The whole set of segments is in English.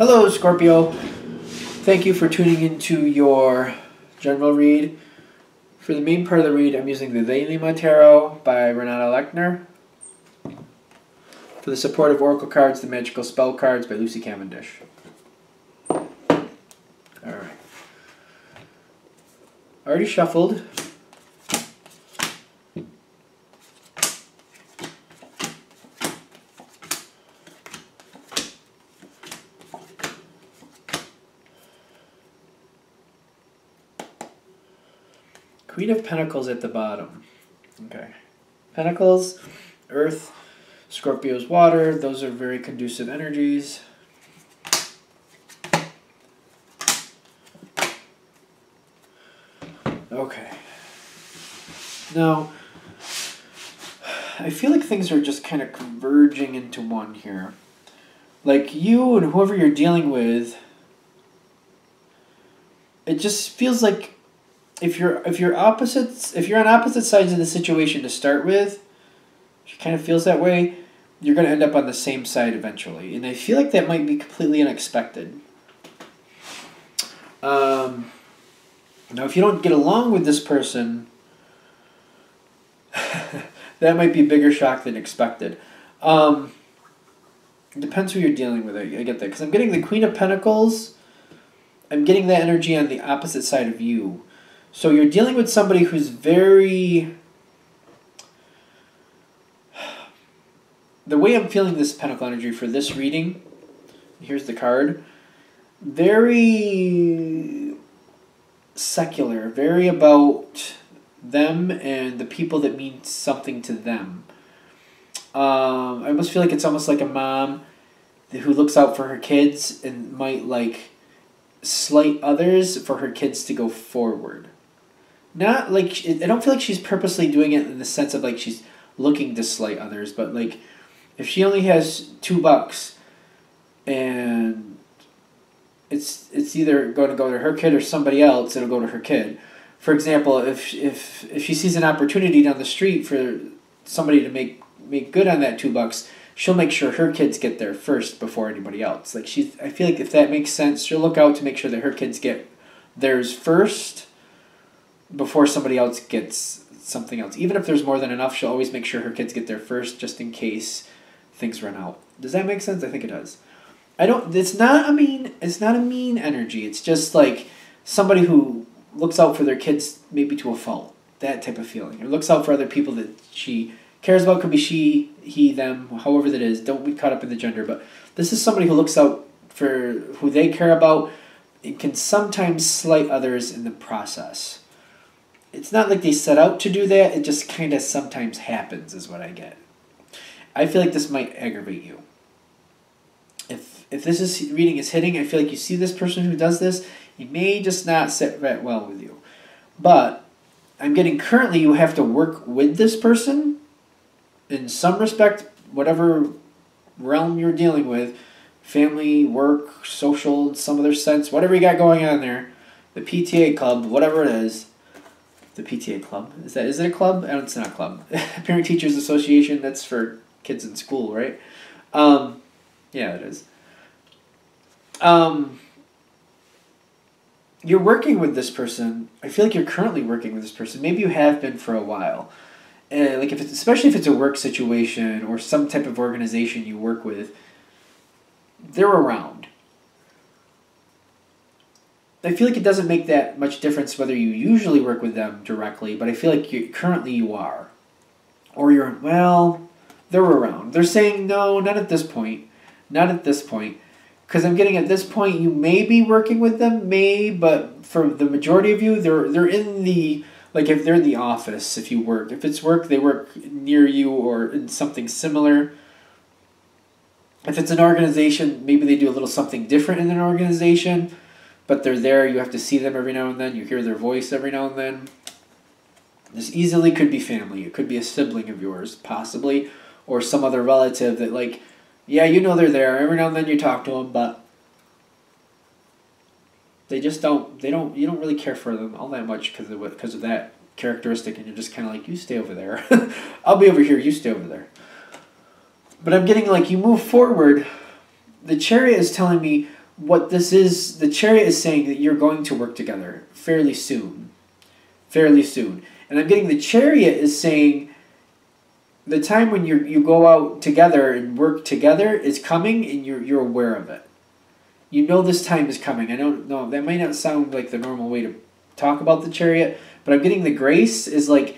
Hello, Scorpio. Thank you for tuning into your general read. For the main part of the read, I'm using the They Lima Tarot by Renata Lechner. For the supportive oracle cards, the magical spell cards by Lucy Cavendish. Alright. Already shuffled. Queen of Pentacles at the bottom. Okay. Pentacles, Earth, Scorpio's water. Those are very conducive energies. Okay. Now, I feel like things are just kind of converging into one here. Like you and whoever you're dealing with, it just feels like if you're on opposite sides of the situation to start with, it kind of feels that way, you're going to end up on the same side eventually. And I feel like that might be completely unexpected. Now, if you don't get along with this person, that might be a bigger shock than expected. It depends who you're dealing with. I get that. Because I'm getting the Queen of Pentacles. I'm getting that energy on the opposite side of you. So you're dealing with somebody who's very... The way I'm feeling this Pentacle energy for this reading, here's the card, very secular, very about them and the people that mean something to them. I almost feel like it's almost like a mom who looks out for her kids and might like slight others for her kids to go forward. Not like, I don't feel like she's purposely doing it in the sense of like she's looking to slight others, but like if she only has $2 and it's either going to go to her kid or somebody else, it'll go to her kid. For example, if she sees an opportunity down the street for somebody to make good on that $2, she'll make sure her kids get there first before anybody else. Like I feel like if that makes sense, she'll look out to make sure that her kids get theirs first before somebody else gets something else. Even if there's more than enough, she'll always make sure her kids get there first just in case things run out. Does that make sense? I think it does. It's not a mean energy. It's just like somebody who looks out for their kids maybe to a fault. That type of feeling. Or looks out for other people that she cares about. Could be she, he, them, however that is. Don't be caught up in the gender. But this is somebody who looks out for who they care about and can sometimes slight others in the process. It's not like they set out to do that. It just kind of sometimes happens is what I get. I feel like this might aggravate you. If this reading is hitting, I feel like you see this person who does this, he may just not sit right well with you. But I'm getting currently you have to work with this person in some respect, whatever realm you're dealing with, family, work, social, in some other sense, whatever you got going on there, the PTA club, whatever it is. The PTA club. Is it a club? It's not a club. Parent Teachers Association, that's for kids in school, right? Yeah, it is. You're working with this person. I feel like you're currently working with this person. Maybe you have been for a while. Like especially if it's a work situation or some type of organization you work with, they're around. I feel like it doesn't make that much difference whether you usually work with them directly, but I feel like currently you are. Or they're around. They're saying, no, not at this point. Not at this point. Because I'm getting at this point, you may be working with them, but for the majority of you, they're in the, like if they're in the office, if you work. If it's work, they work near you or in something similar. If it's an organization, maybe they do a little something different in an organization. But they're there, you have to see them every now and then, you hear their voice every now and then. This easily could be family, it could be a sibling of yours, possibly, or some other relative that like, yeah, you know they're there, every now and then you talk to them, but you don't really care for them all that much because of that characteristic, and you're just kind of like, you stay over there. I'll be over here, you stay over there. But I'm getting like you move forward. The Chariot is telling me what this is, the Chariot is saying that you're going to work together fairly soon. Fairly soon. And I'm getting the Chariot is saying the time when you go out together and work together is coming, and you're aware of it. You know this time is coming. I don't know, that might not sound like the normal way to talk about the Chariot, but I'm getting the Grace is like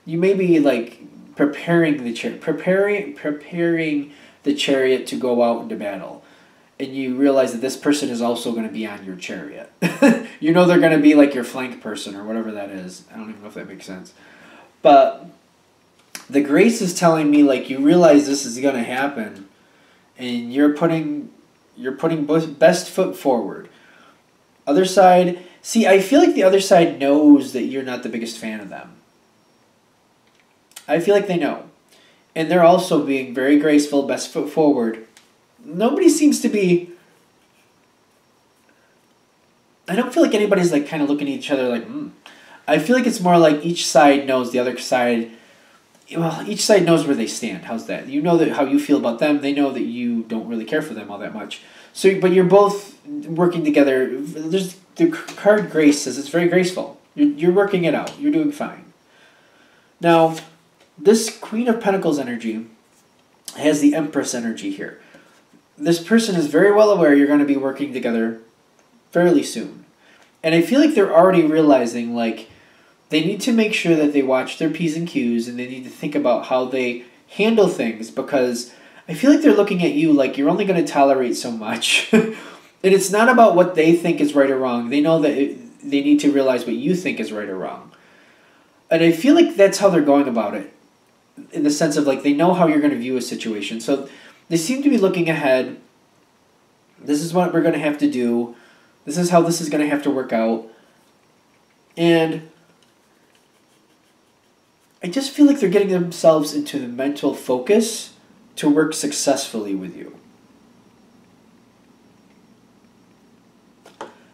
you may be like preparing the Chariot to go out into battle. And you realize that this person is also going to be on your Chariot. You know they're going to be like your flank person or whatever that is. I don't even know if that makes sense. But the Grace is telling me like you realize this is going to happen, and you're putting best foot forward. Other side, see, I feel like the other side knows that you're not the biggest fan of them. I feel like they know. And they're also being very graceful, best foot forward. Nobody seems to be... I don't feel like anybody's like kind of looking at each other like, I feel like it's more like each side knows the other side... Well, each side knows where they stand. How's that? You know that how you feel about them. They know that you don't really care for them all that much. So, but you're both working together. There's the card Grace says it's very graceful. You're working it out. You're doing fine. Now, this Queen of Pentacles energy has the Empress energy here. This person is very well aware you're going to be working together fairly soon. And I feel like they're already realizing, like, they need to make sure that they watch their P's and Q's, and they need to think about how they handle things, because I feel like they're looking at you like you're only going to tolerate so much. And it's not about what they think is right or wrong. They know that they need to realize what you think is right or wrong. And I feel like that's how they're going about it, in the sense of like they know how you're going to view a situation. So they seem to be looking ahead. This is what we're going to have to do. This is how this is going to have to work out. And I just feel like they're getting themselves into the mental focus to work successfully with you.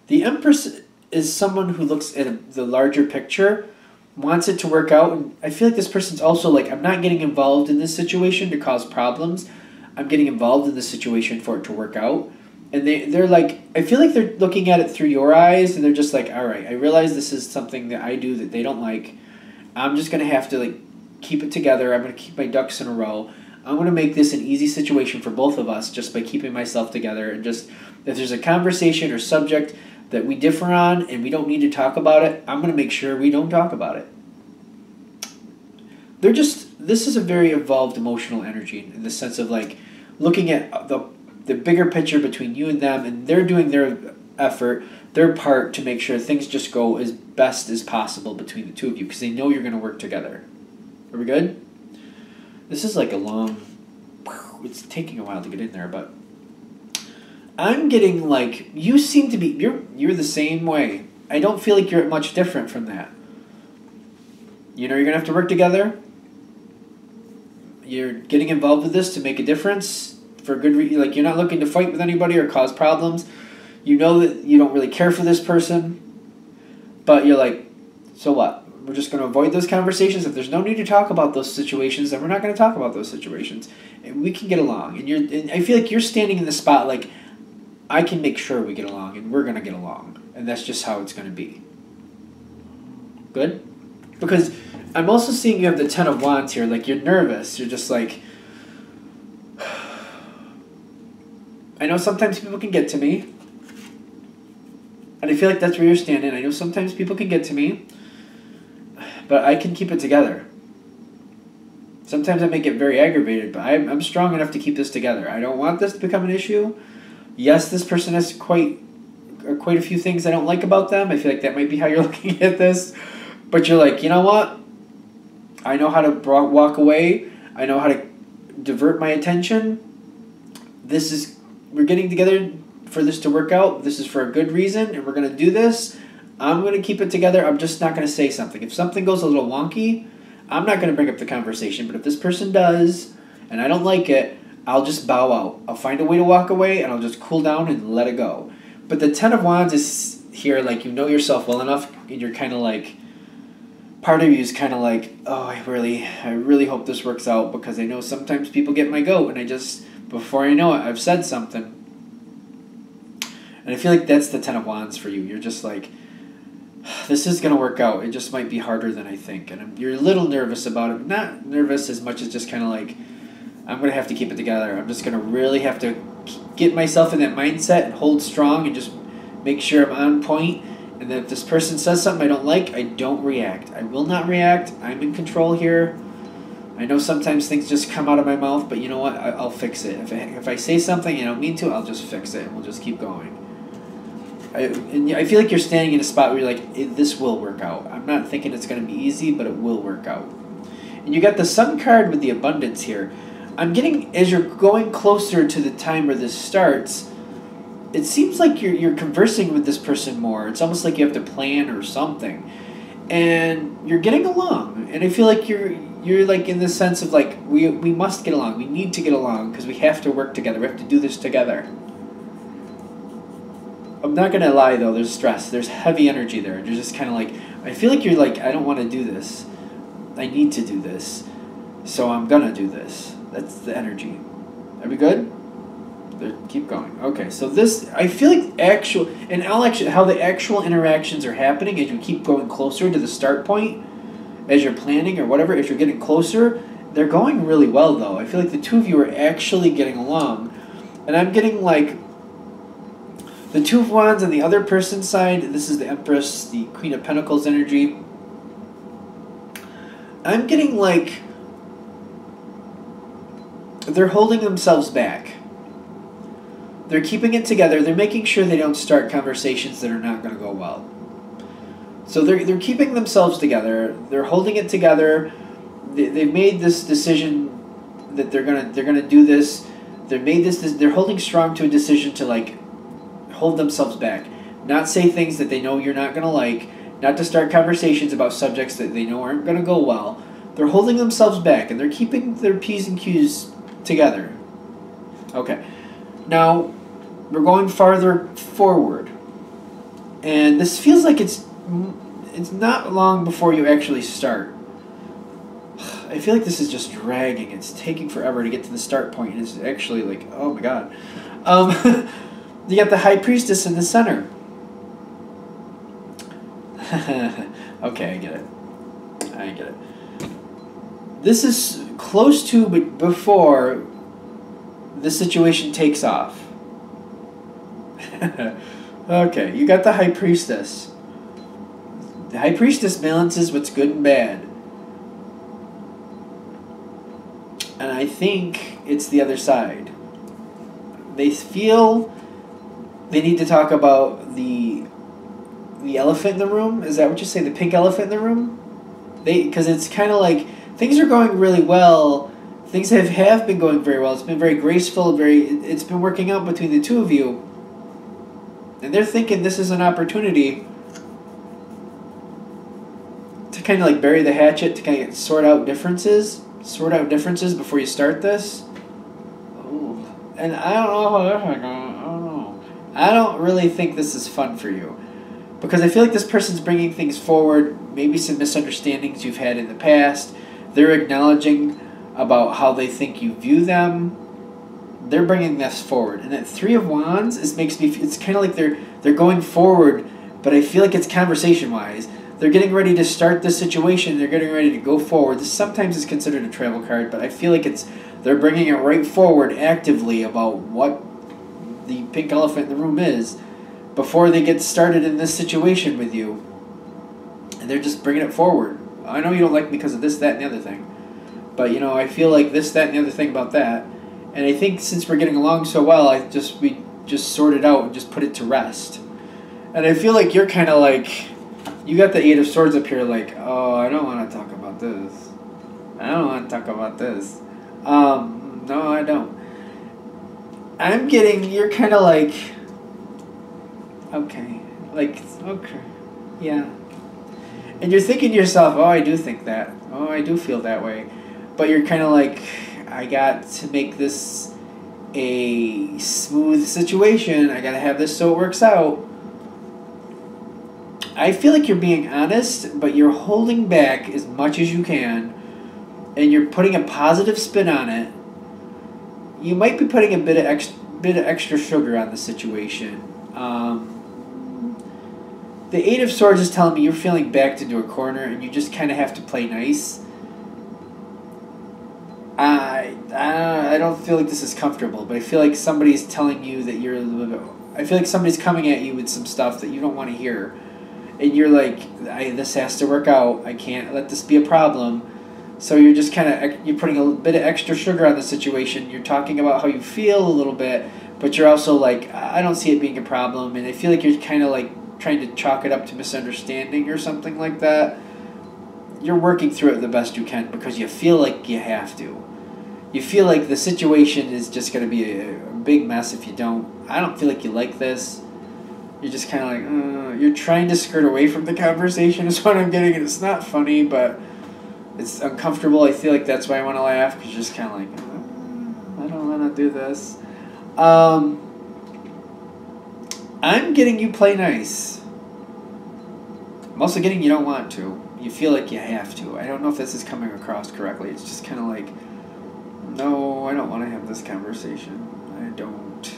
The Empress is someone who looks at the larger picture, wants it to work out, and I feel like this person's also like, I'm not getting involved in this situation to cause problems. I'm getting involved in this situation for it to work out. And they're like, I feel like they're looking at it through your eyes, and they're just like, all right, I realize this is something that I do that they don't like. I'm just going to have to like keep it together. I'm going to keep my ducks in a row. I'm going to make this an easy situation for both of us just by keeping myself together. And just, if there's a conversation or subject that we differ on and we don't need to talk about it, I'm going to make sure we don't talk about it. This is a very evolved emotional energy in the sense of like looking at the bigger picture between you and them, and they're doing their effort, their part to make sure things just go as best as possible between the two of you, because they know you're going to work together. Are we good? This is like a long... It's taking a while to get in there, but... I'm getting like... You seem to be... You're the same way. I don't feel like you're much different from that. You know you're going to have to work together. You're getting involved with this to make a difference for good reason. Like, you're not looking to fight with anybody or cause problems. You know that you don't really care for this person, but you're like, so what? We're just going to avoid those conversations. If there's no need to talk about those situations, then we're not going to talk about those situations. And we can get along. And I feel like you're standing in the spot like, I can make sure we get along, and we're going to get along. And that's just how it's going to be. Good? Because I'm also seeing you have the Ten of Wands here. Like, you're nervous. You're just like... I know sometimes people can get to me. And I feel like that's where you're standing. I know sometimes people can get to me, but I can keep it together. Sometimes I may get very aggravated, but I'm strong enough to keep this together. I don't want this to become an issue. Yes, this person has quite a few things I don't like about them. I feel like that might be how you're looking at this. But you're like, you know what? I know how to walk away. I know how to divert my attention. We're getting together for this to work out. This is for a good reason, and we're going to do this. I'm going to keep it together. I'm just not going to say something. If something goes a little wonky, I'm not going to bring up the conversation. But if this person does, and I don't like it, I'll just bow out. I'll find a way to walk away, and I'll just cool down and let it go. But the Ten of Wands is here, like, you know yourself well enough, and you're kind of like, part of you is kind of like, oh, I really hope this works out, because I know sometimes people get my goat, and before I know it, I've said something. And I feel like that's the Ten of Wands for you. You're just like, this is going to work out. It just might be harder than I think. And you're a little nervous about it. Not nervous as much as just kind of like, I'm going to have to keep it together. I'm just going to really have to get myself in that mindset and hold strong and just make sure I'm on point. And that if this person says something I don't like, I don't react. I will not react. I'm in control here. I know sometimes things just come out of my mouth, but you know what? I'll fix it. If I say something and I don't mean to, I'll just fix it and we'll just keep going. I feel like you're standing in a spot where you're like, this will work out. I'm not thinking it's going to be easy, but it will work out. And you got the Sun card with the abundance here. I'm getting, as you're going closer to the time where this starts, it seems like you're conversing with this person more. It's almost like you have to plan or something. And you're getting along. And I feel like you're like in the sense of like, we must get along. We need to get along because we have to work together. We have to do this together. I'm not going to lie, though. There's stress. There's heavy energy there. You're just kind of like, I feel like you're like, I don't want to do this. I need to do this. So I'm going to do this. That's the energy. Are we good? Keep going. Okay, so this, I feel like how the actual interactions are happening as you keep going closer to the start point, as you're planning or whatever, as you're getting closer, they're going really well, though. I feel like the two of you are actually getting along. And I'm getting like, the Two of Wands on the other person's side, this is the Empress, the Queen of Pentacles energy. I'm getting like, they're holding themselves back. They're keeping it together. They're making sure they don't start conversations that are not going to go well. So they're keeping themselves together. They're holding it together. They've made this decision that they're gonna do this. They're holding strong to a decision to like hold themselves back, not say things that they know you're not gonna like, not to start conversations about subjects that they know aren't gonna go well. They're holding themselves back and they're keeping their P's and Q's together. Okay, now we're going farther forward, and this feels like it's not long before you actually start. I feel like this is just dragging. It's taking forever to get to the start point, and it's actually like, oh my god. You got the High Priestess in the center. Okay, I get it. This is close to, but before the situation takes off. Okay, you got the High Priestess. The High Priestess balances what's good and bad. And I think it's the other side. They feel they need to talk about the elephant in the room. Is that what you say? The pink elephant in the room? Because it's kind of like things are going really well. Things have been going very well. It's been very graceful. It's been working out between the two of you. And they're thinking this is an opportunity to kind of like bury the hatchet, to kind of sort out differences before you start this. Ooh. And I don't know how that's going. I don't really think this is fun for you. Because I feel like this person's bringing things forward, maybe some misunderstandings you've had in the past. They're acknowledging about how they think you view them. They're bringing this forward. And that Three of Wands, it's kind of like they're going forward, but I feel like it's conversation-wise. They're getting ready to start this situation. They're getting ready to go forward. This sometimes is considered a travel card, but I feel like they're bringing it right forward actively about what the pink elephant in the room is before they get started in this situation with you. And they're just bringing it forward. I know you don't like me because of this, that, and the other thing. But, I feel like this, that, and the other thing about that. And I think since we're getting along so well, we just sort it out and just put it to rest. And I feel like you're kind of like, you got the Eight of Swords up here like, oh, I don't want to talk about this. I don't want to talk about this. No, I don't. You're kind of like, okay, yeah. And you're thinking to yourself, oh, I do think that. Oh, I do feel that way. But you're kind of like, I got to make this a smooth situation. I got to have this so it works out. I feel like you're being honest, but you're holding back as much as you can, and you're putting a positive spin on it. You might be putting a bit of extra sugar on the situation. The Eight of Swords is telling me you're feeling backed into a corner and you just kind of have to play nice. I don't feel like this is comfortable, but I feel like somebody's telling you that you're a little bit... I feel like somebody's coming at you with some stuff that you don't want to hear. And you're like, this has to work out. I can't let this be a problem. So you're just kind of... You're putting a bit of extra sugar on the situation. You're talking about how you feel a little bit, but you're also like, I don't see it being a problem. And I feel like you're kind of like trying to chalk it up to misunderstanding or something like that. You're working through it the best you can because you feel like you have to. You feel like the situation is just going to be a big mess if you don't. I don't feel like you like this. You're just kind of like, you're trying to skirt away from the conversation is what I'm getting. And it's not funny, but it's uncomfortable. I feel like that's why I want to laugh because you're just kind of like, I don't want to do this. I'm getting you play nice. I'm also getting you don't want to. You feel like you have to. I don't know if this is coming across correctly. It's just kind of like, no, I don't want to have this conversation. I don't.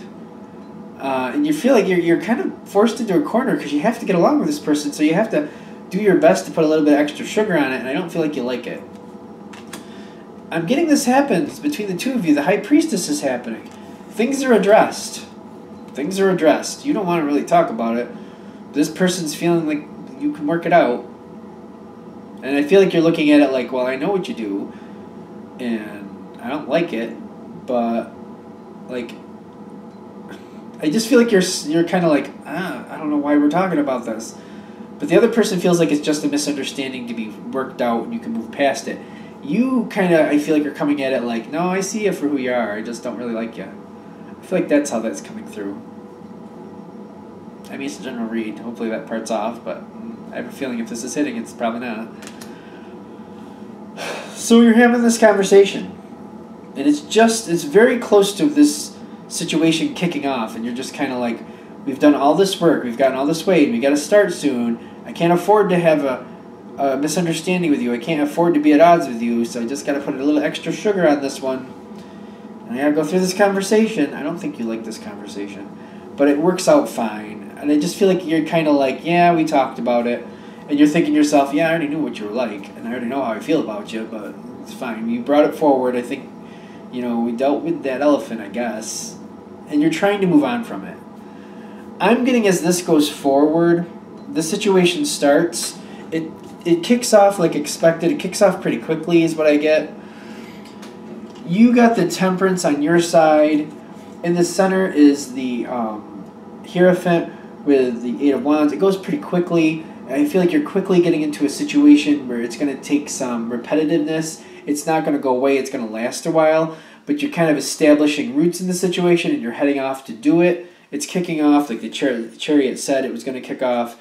And you feel like you're kind of forced into a corner because you have to get along with this person, so you have to do your best to put a little bit of extra sugar on it, and I don't feel like you like it. I'm getting this happens between the two of you. The High Priestess is happening. Things are addressed. Things are addressed. You don't want to really talk about it. This person's feeling like you can work it out. And I feel like you're looking at it like, well, I know what you do, and I don't like it, but, like, I just feel like you're kind of like, I don't know why we're talking about this. But the other person feels like it's just a misunderstanding to be worked out and you can move past it. You kind of, I feel like you're coming at it like, no, I see you for who you are, I just don't really like you. I feel like that's how that's coming through. I mean, it's a general read. Hopefully that part's off, but I have a feeling if this is hitting, it's probably not. So you're having this conversation, and it's very close to this situation kicking off, and you're just kind of like, we've done all this work, we've gotten all this weight, we got to start soon. I can't afford to have a misunderstanding with you. I can't afford to be at odds with you, so I just got to put a little extra sugar on this one. And I got to go through this conversation. I don't think you like this conversation, but it works out fine. And I just feel like you're kind of like, yeah, we talked about it. And you're thinking to yourself, yeah, I already knew what you were like, and I already know how I feel about you, but it's fine. You brought it forward. I think, we dealt with that elephant, I guess. And you're trying to move on from it. I'm getting as this goes forward, the situation starts, it kicks off like expected. It kicks off pretty quickly is what I get. You got the Temperance on your side. In the center is the Hierophant with the Eight of Wands. It goes pretty quickly. I feel like you're quickly getting into a situation where it's going to take some repetitiveness. It's not going to go away. It's going to last a while. But you're kind of establishing roots in the situation and you're heading off to do it. It's kicking off like the Chariot said it was going to kick off.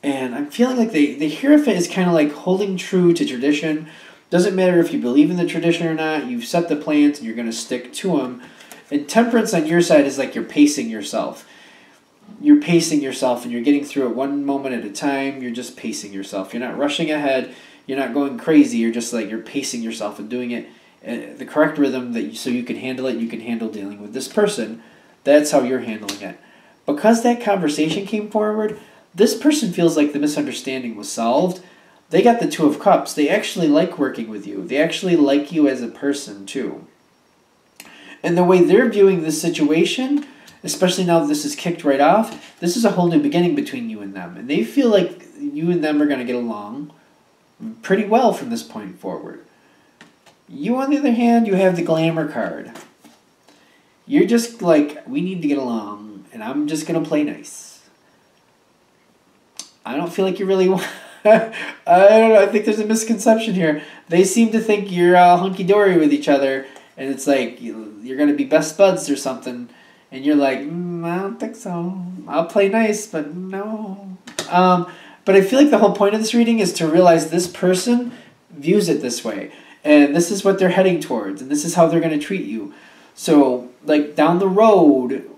And I'm feeling like the Hierophant is kind of like holding true to tradition. Doesn't matter if you believe in the tradition or not. You've set the plans and you're going to stick to them. And Temperance on your side is like you're pacing yourself. You're pacing yourself and you're getting through it one moment at a time. You're just pacing yourself. You're not rushing ahead. You're not going crazy. You're just like you're pacing yourself and doing it the correct rhythm so you can handle it. You can handle dealing with this person. That's how you're handling it. Because that conversation came forward, this person feels like the misunderstanding was solved. They got the Two of Cups. They actually like working with you. They actually like you as a person too. And the way they're viewing this situation, especially now that this is kicked right off, this is a whole new beginning between you and them. And they feel like you and them are going to get along pretty well from this point forward. You, on the other hand, you have the Glamour card. You're just like, we need to get along, and I'm just going to play nice. I don't feel like you really want... I don't know, I think there's a misconception here. They seem to think you're all hunky-dory with each other, and it's like, you're going to be best buds or something, and you're like, I don't think so. I'll play nice, but no. But I feel like the whole point of this reading is to realize this person views it this way, and this is what they're heading towards, and this is how they're going to treat you. So, like, down the road,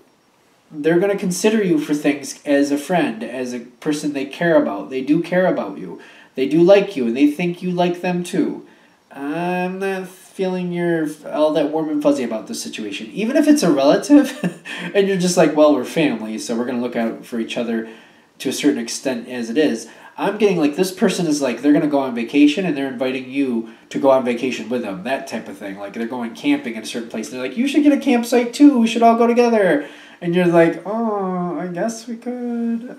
they're going to consider you for things as a friend, as a person they care about. They do care about you. They do like you, and they think you like them too. I'm not feeling you're all that warm and fuzzy about this situation. Even if it's a relative and you're just like, well, we're family, so we're going to look out for each other to a certain extent as it is. I'm getting like this person is like they're going to go on vacation and they're inviting you to go on vacation with them, that type of thing. Like they're going camping in a certain place and they're like, you should get a campsite too, we should all go together. And you're like, oh, I guess we could.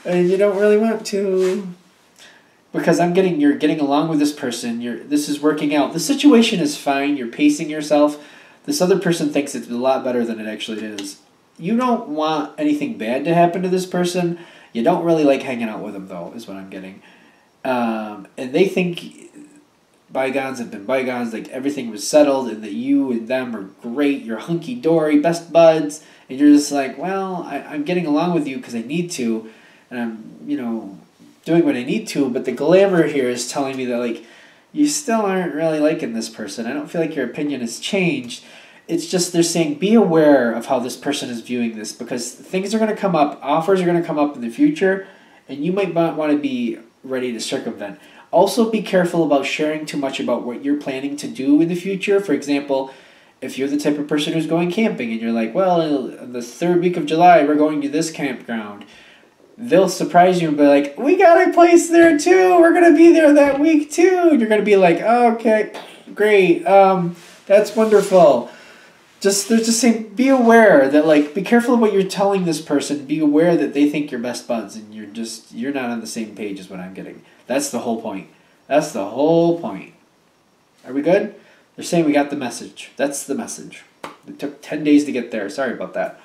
And you don't really want to. Because you're getting along with this person, this is working out. The situation is fine, you're pacing yourself. This other person thinks it's a lot better than it actually is. You don't want anything bad to happen to this person. You don't really like hanging out with them, though, is what I'm getting. And they think bygones have been bygones, like everything was settled and that you and them are great, you're hunky-dory, best buds, and you're just like, well, I'm getting along with you because I need to, and I'm, doing what I need to, but the glamour here is telling me that, like, you still aren't really liking this person. I don't feel like your opinion has changed. It's just they're saying be aware of how this person is viewing this because things are going to come up, offers are going to come up in the future, and you might want to be ready to circumvent. Also, be careful about sharing too much about what you're planning to do in the future. For example, if you're the type of person who's going camping and you're like, well, the third week of July, we're going to this campground. They'll surprise you and be like, we got a place there too. We're going to be there that week too. And you're going to be like, oh, okay, great. That's wonderful. They're just saying, be aware that, like, be careful of what you're telling this person. Be aware that they think you're best buds and you're not on the same page as what I'm getting. That's the whole point. That's the whole point. Are we good? They're saying we got the message. That's the message. It took 10 days to get there. Sorry about that.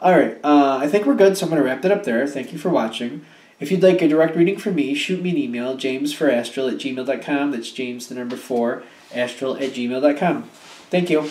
All right, I think we're good, so I'm going to wrap that up there. Thank you for watching. If you'd like a direct reading from me, shoot me an email, jamesforastral@gmail.com. That's James, the number 4, astral@gmail.com. Thank you.